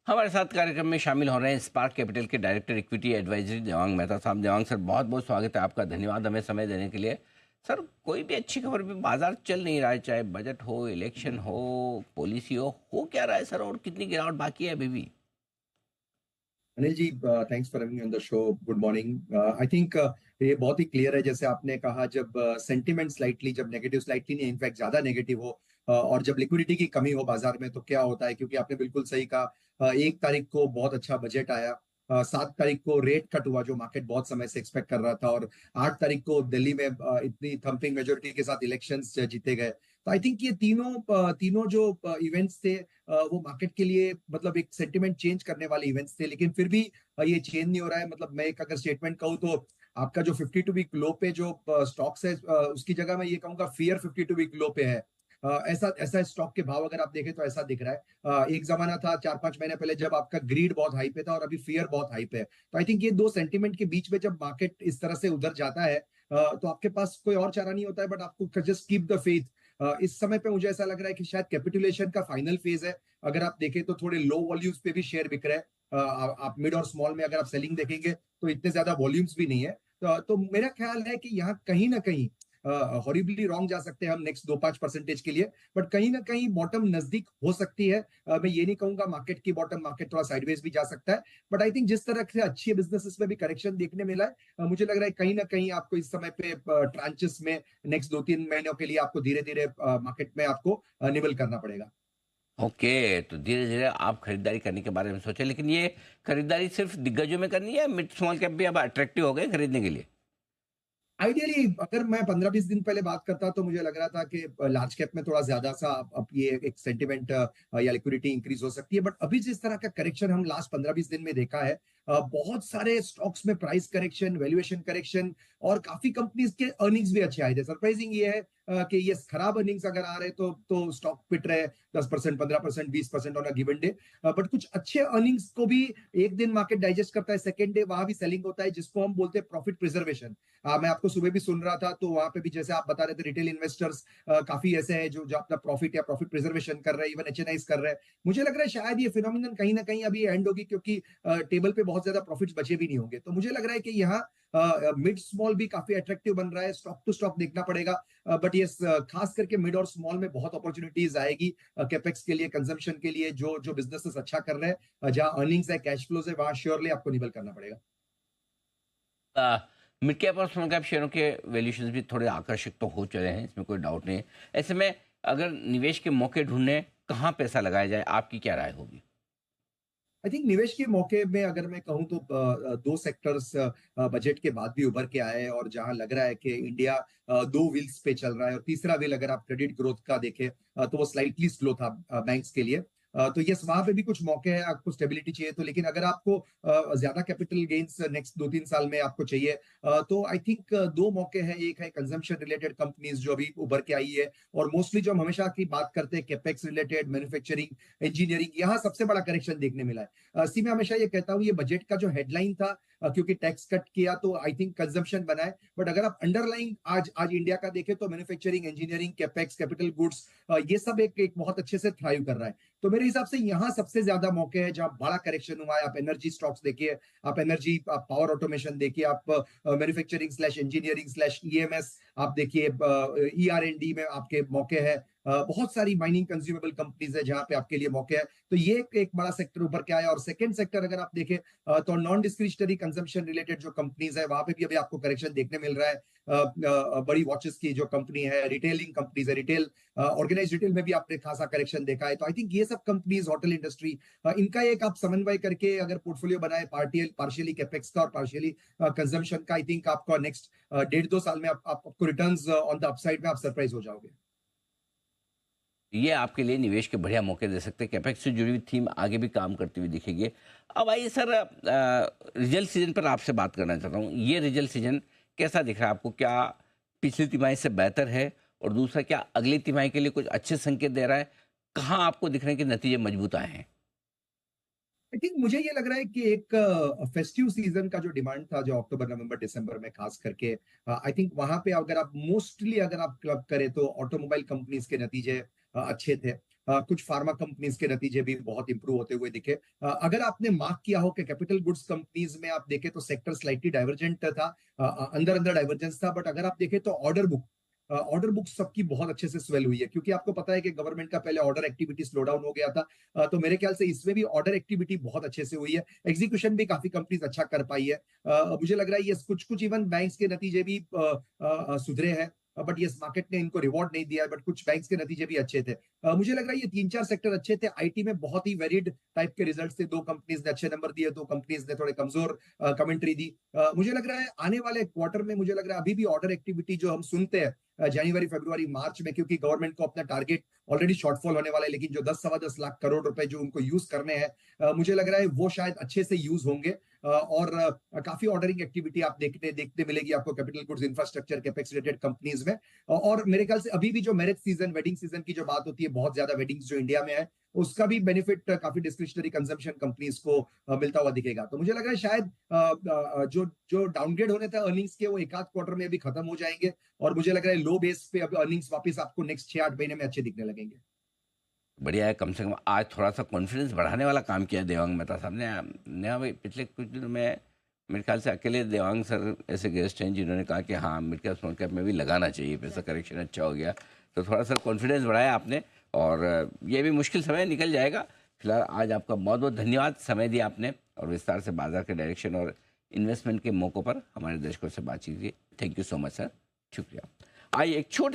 हमारे साथ कार्यक्रम में शामिल हो रहे हैं स्पार्क कैपिटल के director equity advisory Devang Mehta साहब। देवांग सर, बहुत बहुत स्वागत है आपका। धन्यवाद हमें समय देने के लिए। सर, कोई भी अच्छी खबर पे बाजार चल नहीं रहा है, चाहे बजट हो, इलेक्शन हो, पॉलिसी हो क्या रहा है सर? और कितनी गिरावट बाकी है अभी भी? Anil ji, thanks for having me on the show. Good morning. I think ये बहुत ही क्लियर है, जैसे आपने कहा, जब सेंटिमेंट स्लाइटली, जब नेगेटिव स्लाइटली नहीं, इनफैक्ट ज्यादा नेगेटिव हो, और जब लिक्विडिटी की कमी हो बाजार में, तो क्या होता है? क्योंकि आपने बिल्कुल सही कहा, 1 तारीख को बहुत अच्छा बजट आया, 7 तारीख को रेट कट हुआ जो मार्केट बहुत समय से एक्सपेक्ट कर रहा था, और 8 तारीख को दिल्ली में इतनी थम्पिंग मेजोरिटी के साथ इलेक्शंस जीते गए। तो आई थिंक ये तीनों जो इवेंट्स थे, वो मार्केट के लिए मतलब एक सेंटिमेंट चेंज करने वाले इवेंट्स थे, लेकिन फिर भी ये चेंज नहीं हो रहा है। मतलब मैं एक अगर स्टेटमेंट कहूँ तो आपका जो 52 वीक लो पे जो स्टॉक्स है, उसकी जगह मैं ये कहूंगा फियर 52 वीक लो पे है। ऐसा ऐसा स्टॉक के भाव अगर आप देखें तो ऐसा दिख रहा है। एक जमाना था 4-5 महीने पहले जब आपका ग्रीड बहुत हाई पे था, और अभी फियर बहुत हाई पे है। तो आई थिंक ये दो सेंटिमेंट के बीच में जब मार्केट इस तरह से उधर जाता है, तो आपके पास कोई और चारा नहीं होता है, बट आपको जस्ट कीप द फेथ। इस समय पे मुझे ऐसा लग रहा है कि शायद कैपिटुलेशन का फाइनल फेज है। अगर आप देखें तो थोड़े लो वॉल्यूम्स पे भी शेयर बिक रहे हैं। आप मिड और स्मॉल में अगर आप सेलिंग देखेंगे तो इतने ज्यादा वॉल्यूम्स भी नहीं है। तो मेरा ख्याल है कि यहाँ कहीं ना कहीं हॉरिबली रॉन्ग जा सकते हैं हम नेक्स्ट 2-5% के लिए, बट कहीं ना कहीं बॉटम नजदीक हो सकती है। मैं ये नहीं कहूंगा मार्केट की बॉटम, मार्केट थोड़ा साइडवेज भी जा सकता है। बट आई थिंक जिस तरह से अच्छी बिजनेसेस में भी करेक्शन देखने मिला है, मुझे लग रहा है कहीं ना कहीं आपको इस समय पे ट्रांचेस में नेक्स्ट 2-3 महीनों के लिए आपको धीरे धीरे मार्केट में आपको निबल करना पड़ेगा। ओके, तो धीरे धीरे आप खरीदारी करने के बारे में सोचें, लेकिन ये खरीदारी सिर्फ दिग्गजों में करनी है? मिड स्मॉल कैप भी अब अट्रैक्टिव हो गए खरीदने के लिए? आइडियली अगर मैं 15-20 दिन पहले बात करता तो मुझे लग रहा था कि लार्ज कैप में थोड़ा ज्यादा सा अब ये एक सेंटिमेंट या लिक्विडिटी इंक्रीज हो सकती है, बट अभी जिस तरह का करेक्शन हम लास्ट 15-20 दिन में देखा है, बहुत सारे स्टॉक्स में प्राइस करेक्शन, वैल्यूएशन करेक्शन, और काफी कंपनीज के अर्निंग्स भी अच्छे आए थे। सरप्राइजिंग ये है कि ये खराब अर्निंग्स अगर आ रहे तो स्टॉक पिट रहे 10%, 15%, 20% on a given day. But कुछ अच्छे अर्निंग्स को भी एक दिन मार्केट डाइजेस्ट करता है, सेकेंड डे वहां भी सेलिंग होता है, जिसको हम बोलते हैं प्रॉफिट प्रिजर्वेशन। मैं आपको सुबह भी सुन रहा था, तो वहां पे भी जैसे आप बता रहे थे, रिटेल इन्वेस्टर्स काफी ऐसे हैं जो अपना प्रॉफिट या प्रॉफिट प्रिजर्वेशन कर रहे हैं, इवन एचएनआईज कर रहे हैं। मुझे लग रहा है शायद ये फिनोमिनन कहीं ना कहीं अभी एंड होगी, क्योंकि टेबल पे बहुत ज्यादा प्रॉफिट्स बचे भी नहीं होंगे। तो मुझे लग रहा है कि यहाँ मिड स्मॉल भी काफी अट्रैक्टिव बन रहा है, स्टॉक टू स्टॉक देखना पड़ेगा। बट ये खास करके मिड और स्मॉल में बहुत अपॉर्चुनिटीज आएगी कैपेक्स के लिए, कंजम्पशन के लिए, जो जो बिजनेसेस अच्छा कर रहे हैं, जहां अर्निंग्स है, कैश फ्लोज है, वहां श्योरली आपको निबल करना पड़ेगा। मिड कैप और स्मॉल कैप शेयरों के वैल्यूएशंस भी थोड़े आकर्षक तो हो चले हैं, इसमें कोई डाउट नहीं है। ऐसे में अगर निवेश के मौके ढूंढने, कहाँ पैसा लगाया जाए, आपकी क्या राय होगी? आई थिंक निवेश के मौके में अगर मैं कहूँ तो दो सेक्टर्स बजट के बाद भी उभर के आए हैं, और जहां लग रहा है कि इंडिया दो व्हील्स पे चल रहा है, और तीसरा व्हील अगर आप क्रेडिट ग्रोथ का देखें, तो वो स्लाइटली स्लो था बैंक्स के लिए। तो यस, वहां पे भी कुछ मौके हैं, आपको स्टेबिलिटी चाहिए तो। लेकिन अगर आपको ज्यादा कैपिटल गेन्स नेक्स्ट 2-3 साल में आपको चाहिए, तो आई थिंक दो मौके हैं। एक है कंजम्पशन रिलेटेड कंपनीज जो अभी उभर के आई है, और मोस्टली जो हम हमेशा की बात करते हैं कैपेक्स रिलेटेड, मैन्युफैक्चरिंग, इंजीनियरिंग, यहाँ सबसे बड़ा करेक्शन देखने मिला है। सी मैं हमेशा ये कहता हूँ, ये बजट का जो हेडलाइन था, क्योंकि टैक्स कट किया तो आई थिंक कंजम्पशन बनाए, बट अगर आप अंडरलाइन आज आज इंडिया का देखें तो manufacturing, engineering, capex, capital goods, ये सब एक बहुत अच्छे से थ्राइव कर रहा है। तो मेरे हिसाब से यहाँ सबसे ज्यादा मौके हैं जहां बड़ा करेक्शन हुआ है। आप एनर्जी स्टॉक्स देखिए, आप एनर्जी, आप पावर ऑटोमेशन देखिए, आप manufacturing slash engineering slash EMS आप देखिए, ER&D में आपके मौके हैं। बहुत सारी माइनिंग कंज्यूमेबल कंपनीज है जहां पे आपके लिए मौके हैं। तो ये एक बड़ा सेक्टर उभर के आया। और सेकंड सेक्टर अगर आप देखें, तो नॉन डिस्क्रिशनरी कंजम्पशन रिलेटेड जो कंपनीज है, वहां पे भी अभी आपको करेक्शन देखने मिल रहा है। बड़ी वॉचेस की जो कंपनी है, रिटेलिंग कंपनीज है, रिटेल, ऑर्गेनाइज रिटेल में भी आपने खासा करेक्शन देखा है। तो आई थिंक ये सब कंपनीज, होटल इंडस्ट्री, इनका एक आप समन्वय करके अगर पोर्टफोलियो बनाए, पार्शियली कैपेक्स का और पार्शियली कंजम्पशन का, आई थिंक आपको नेक्स्ट 1.5-2 साल में आपको रिटर्न्स ऑन द अपसाइड में आप सरप्राइज हो जाओगे। ये आपके लिए निवेश के बढ़िया मौके दे सकते हैं। कैपेक्स से जुड़ी हुई थीम आगे भी काम करती हुई दिखेगी। अब आइए सर, रिजल्ट सीजन पर आपसे बात करना चाहता हूँ। ये रिजल्ट सीजन कैसा दिख रहा है आपको? क्या पिछली तिमाही से बेहतर है? और दूसरा, क्या अगली तिमाही के लिए कुछ अच्छे संकेत दे रहा है? कहाँ आपको दिख रहे हैं कि नतीजे मजबूत आए हैं? आई थिंक मुझे ये लग रहा है कि एक फेस्टिव सीजन का जो डिमांड था जो अक्टूबर नवंबर दिसंबर में खास करके आई थिंक वहां पे अगर आप मोस्टली अगर आप क्लब करें तो ऑटोमोबाइल कंपनीज के नतीजे अच्छे थे। कुछ फार्मा कंपनीज के नतीजे भी बहुत इंप्रूव होते हुए दिखे। अगर आपने मार्क किया हो कि कैपिटल गुड्स कंपनीज में आप देखें तो सेक्टर स्लाइटली डाइवर्जेंट था, अंदर अंदर डाइवर्जेंस था, बट अगर आप देखें तो ऑर्डर बुक सबकी बहुत अच्छे से स्वेल हुई है, क्योंकि आपको पता है कि गवर्नमेंट का पहले ऑर्डर एक्टिविटी स्लो डाउन हो गया था। तो मेरे ख्याल से इसमें भी ऑर्डर एक्टिविटी बहुत अच्छे से हुई है, एग्जीक्यूशन भी काफी कंपनीज अच्छा कर पाई है। मुझे लग रहा है ये कुछ कुछ इवन बैंक्स के नतीजे भी सुधरे हैं, बट ये मार्केट ने इनको रिवॉर्ड नहीं दिया, बट कुछ बैंक्स के नतीजे भी अच्छे थे। मुझे लग रहा है ये तीन चार सेक्टर अच्छे थे। आईटी में बहुत ही वेरिड टाइप के रिजल्ट्स थे, दो कंपनीज ने अच्छे नंबर दिए, दो कंपनीज ने थोड़े कमजोर कमेंट्री दी। मुझे लग रहा है आने वाले क्वार्टर में मुझे लग रहा है अभी भी ऑर्डर एक्टिविटी जो हम सुनते हैं जनवरी फरवरी मार्च में, क्योंकि गवर्नमेंट को अपना टारगेट ऑलरेडी शॉर्टफॉल होने वाला है, लेकिन जो 10 सवा 10 लाख करोड़ रुपए जो उनको यूज करने हैं, मुझे लग रहा है वो शायद अच्छे से यूज होंगे। और काफी ऑर्डरिंग एक्टिविटी आप देखने देखते मिलेगी आपको capital goods infrastructure capex related companies में। और मेरे ख्याल से अभी भी जो मैरिज सीजन वेडिंग सीजन की जो बात होती है, बहुत ज्यादा वेडिंग्स जो इंडिया में है, उसका भी बेनिफिट काफी डिस्क्रिशनरी कंजम्पशन कंपनीज को मिलता हुआ दिखेगा। तो मुझे लग रहा है शायद जो जो डाउनग्रेड होने थे अर्निंग्स के वो एक आध क्वार्टर में अभी खत्म हो जाएंगे, और मुझे लग रहा है लो बेस पे अब अर्निंग्स वापस आपको नेक्स्ट 6-8 महीने में अच्छे दिखने लगेंगे। बढ़िया है, कम से कम आज थोड़ा सा कॉन्फिडेंस बढ़ाने वाला काम किया देवांग मेहता साहब ने। नया भाई, पिछले कुछ दिनों में मेरे ख्याल से अकेले देवांग सर ऐसे गेस्ट हैं जिन्होंने कहा कि हाँ, मिड कैप स्मॉल कैप में भी लगाना चाहिए पैसा, करेक्शन अच्छा हो गया। तो थोड़ा सा कॉन्फिडेंस बढ़ाया आपने, और ये भी मुश्किल समय निकल जाएगा। फिलहाल आज आपका बहुत बहुत धन्यवाद, समय दिया आपने और विस्तार से बाजार के डायरेक्शन और इन्वेस्टमेंट के मौक़ों पर हमारे दर्शकों से बातचीत की। Thank you so much sir, शुक्रिया। आइए एक छोटे